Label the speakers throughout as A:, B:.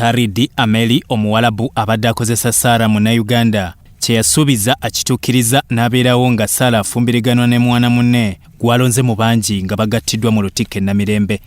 A: Khalid Ameli omuwalabu abadde akozesa Sara munnayuganda kye yasuubiza akituukiriza n'abeerawo nga Sara afumbiriganwa ne mwana munne gwalonze mu bangi nga bagattiddwa mu lutikko Namirembe.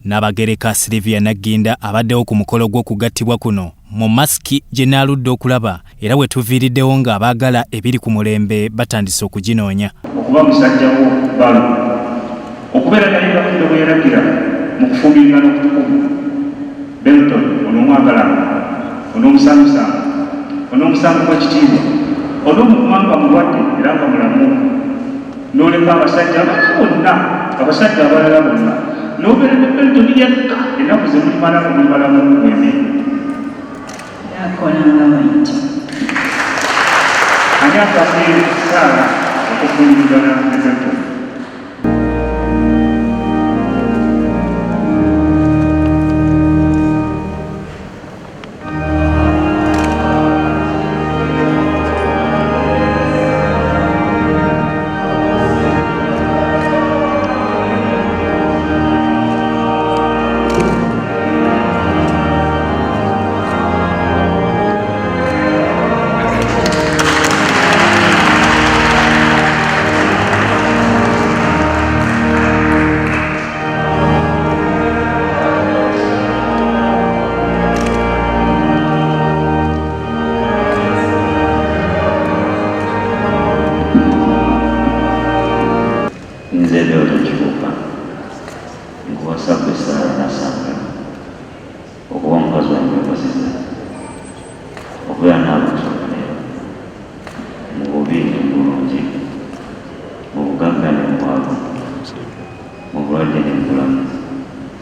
A: Nabagereka Silvia Nagginda abaddewo ku mukolo gw'okugattibwa kuno mu masiki gye naaludde okulaba era we tuviiriddewo nga abaagala ebiri ku mulembe batandise okuginoonya.
B: Okuba musajja wo balo okubeera naye Katonda bwe yalagira mu kufumbirigana okutukuvu Belton onoomwagala onoomusaamusanga onoomusanga kwa kitiibwa onoomukumanga mulwadde era nga mulamu n'oleka abasajja bonna abasajja abalala bonna n'obeera ne Belton yakka ennaku ze mulimalamu mweme
C: yakolanga bw'ekyo.
B: Ani akase Sara okufumbirigana ne Belton?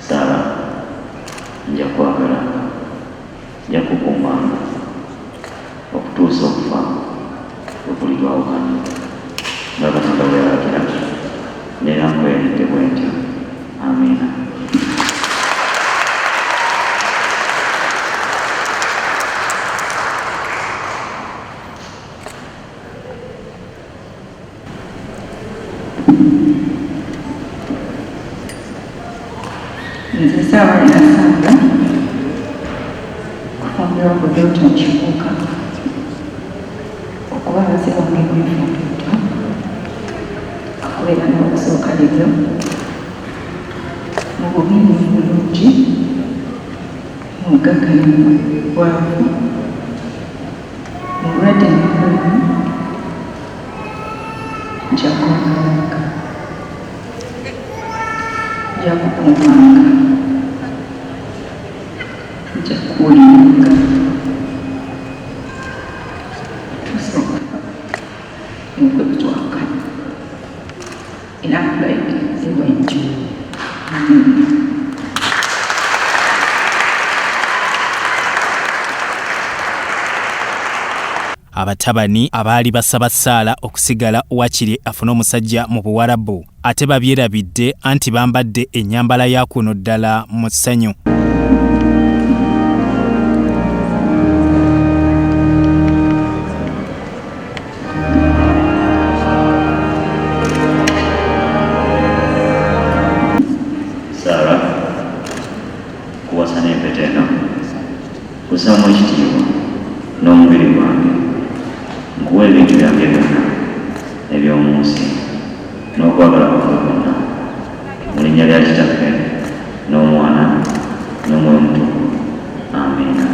D: Sara nja kwagala nja kukuumanga okutuusa okufa okulitwawukana nga Katonda bwe yalagira neera nkweyalidde bwe ntyo. Amiina.
C: Nze Sara yasanga kufumbirwa ku Belton Kibuuka okuba abazibu wange bwefumbirwa okubeera n'okusooka libyo mu bubindi bulungi mu bugaggalimu bwavu mu bulwadde n'obulamu nja kwagalanga nja kukuumanga nja kuwuliranga tusooka enkwe bitwakana era nkulayikirize bwentyo.
A: Abatabani abaali basaba Sara okusigala wakiri afune omusajja mu Buwarabu ate babyerabidde anti bambadde ennyambala ya kuno ddala mu ssanyu.
D: Sara kuwasa n'empeta eno kusaamu ekitiibwa n'omubiri gwange nkuwa ebintu byange byonna eby'omu nsi n'okwagala kwange kwonna mu linnya lya Kitaffe n'Omwana n'Omwoyo Omutukuvu. Amiina.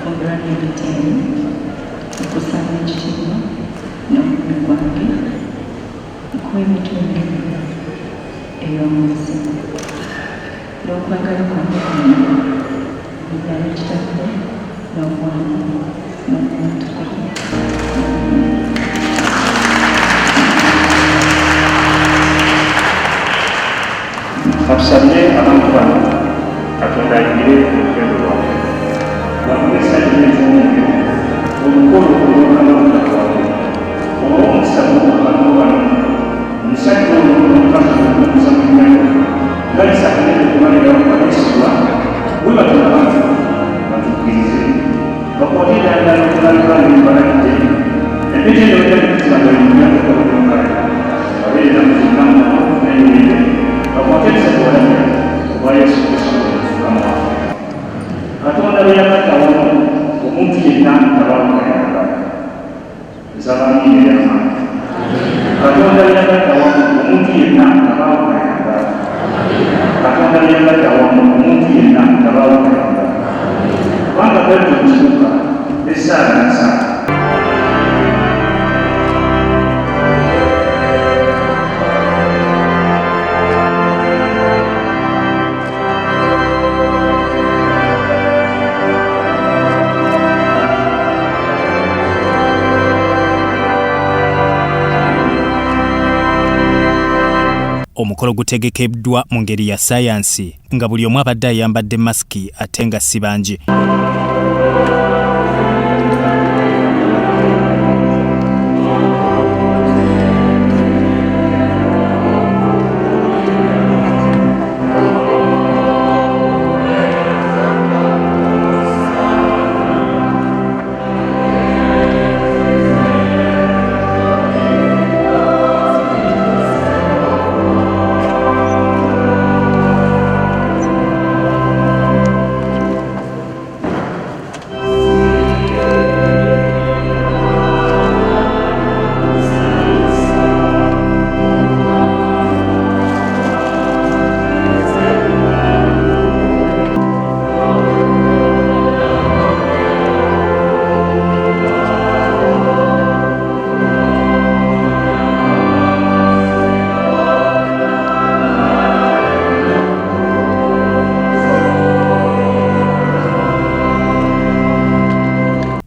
C: okufumbirwa n'ebiteeni okusaba ekitiibwa n'obubi bwange nkuwa emitundu ey'omunsi n'okwagala kwange kwonna bibyala ekitaffe n'obwangu n'obutukuvu.
B: Atusabye abantu bano Katonda ayingire olugendo lwabwe bakozesa eby'envumbi omukolo olw'okulamula kwabwe olw'omukisa gw'okubantu bano omusajja ono n'omukazi okuza mu nnyayo nga lisakanire okubalira okubalesibwa bwe batono abantu batukkirize bakwate eddagala okulalibwa n'ebibalagidde empeta eno ejja kukizibanga y'omulyango babeerera mu zinamu n'emirembe bakwate ebisakuwalamira obwa Yesu Kristo omulamu waffe. Katonda bwe yagatta wamu omuntu yenna nabagereka nsabaniire y'amaanyi. Katonda bwe yagatta wamu omuntu yenna nabagereka. Katonda bwe yagatta wamu omuntu yenna nabagereka. Kubanga bwetyo omukibuga ne Sara na Sara.
A: Omukolo gutegekeddwa mu ngeri ya sayansi nga buli omu abadde ayambadde masiki ate nga si bangi.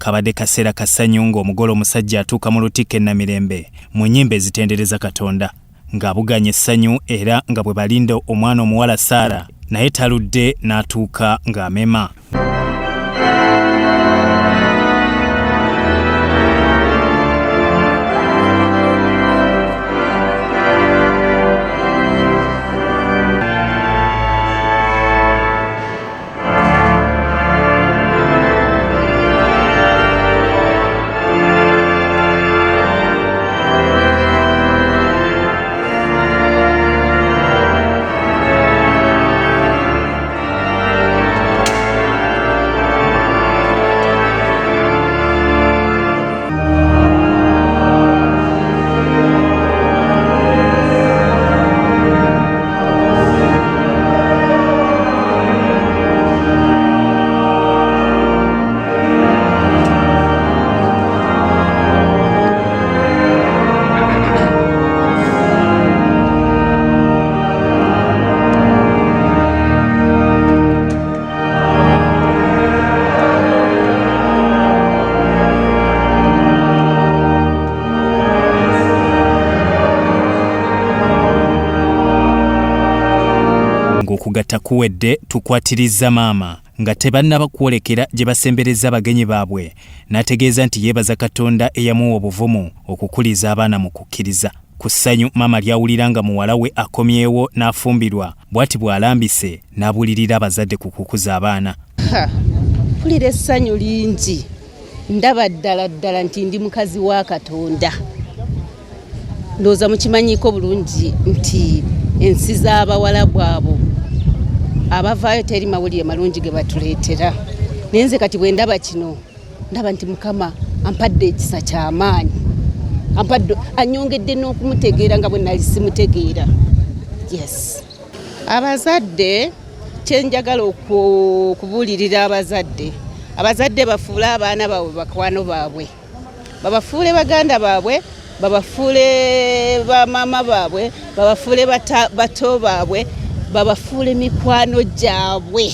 A: Kabadde kaseera kasanyu ng'omugole omusajja atuuka mu lutikko ennamirembe mu nnyimba ezitendereza Katonda ng'abuganya essanyu era nga bwe balinda omwana omuwala Sara naye taludde n'atuuka ng'amema. Ng'okugatta kuwedde tukwatiriza maama nga tebannaba kwolekera gye basembereza abagenyi baabwe n'ategeeza nti yeebaza Katonda eyamuwa obuvumu okukuliza abaana mu kukkiriza. Ku ssanyu maama lyawulira nga muwala we akomyewo n'afumbirwa bw'ati bw'alambise n'abulirira abazadde ku kukuza abaana.
E: Mpulira essanyu lingi, ndaba ddala ddala nti ndi mukazi wa Katonda. Ndowooza mukimanyiiko bulungi nti ensi z'abawalabu abo abavaayo teri mawulire malungi ge batuleetera. Naye nze kati bwe ndaba kino ndaba nti Mukama ampadde ekisa ky'amaanyi, ampadde anyongedde n'okumutegeera nga bwe nali simutegeera. Yes. Abazadde kye njagala okubuulirira abazadde abazadde bafuule abaana baabwe bakwano baabwe, babafuule baganda baabwe, babafuule bamaama baabwe, babafuule bato baabwe, babafuule mikwano gyabwe.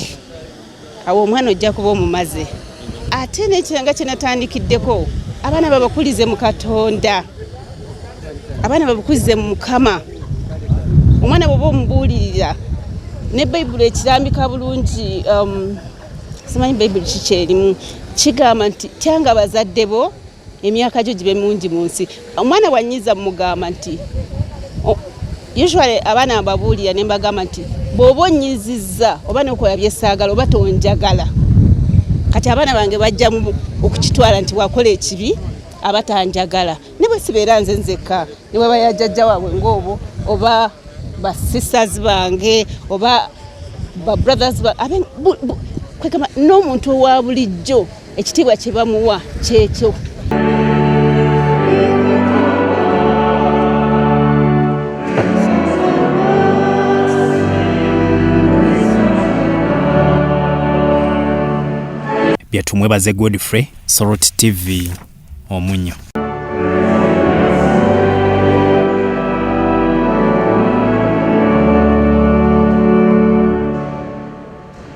E: Awo omwana ojja kuba omumaze. Ate n'ekiranga kye natandikiddeko, abaana babakulize mu Katonda, abaana babakulize mu Mukama. Omwana bw'oba omubuulirira ne Bayibuli ekirambika bulungi, simanyi Bayibuli kiki erimu, kigamba nti tyanga bazadde bo emyaka gyo gibe mungi mu nsi. Omwana bw'annyiza mugamba nti usually abaana ababuulira ne mbagamba nti bw'oba onnyizizza oba n'okola byessaagala oba tonjagala. Kati abaana bange bajja okukitwala nti wakola ekibi abatanjagala. Ne bwe sibeera nze nzekka, ne bwe bayajjajja waabwe ng'obo oba ba sisters bange oba ba brothers kwegamba n'omuntu owa bulijjo ekitiibwa kye bamuwa kyekyo.
A: Byatumwebaze Godfrey, Soroti TV, Omunyo.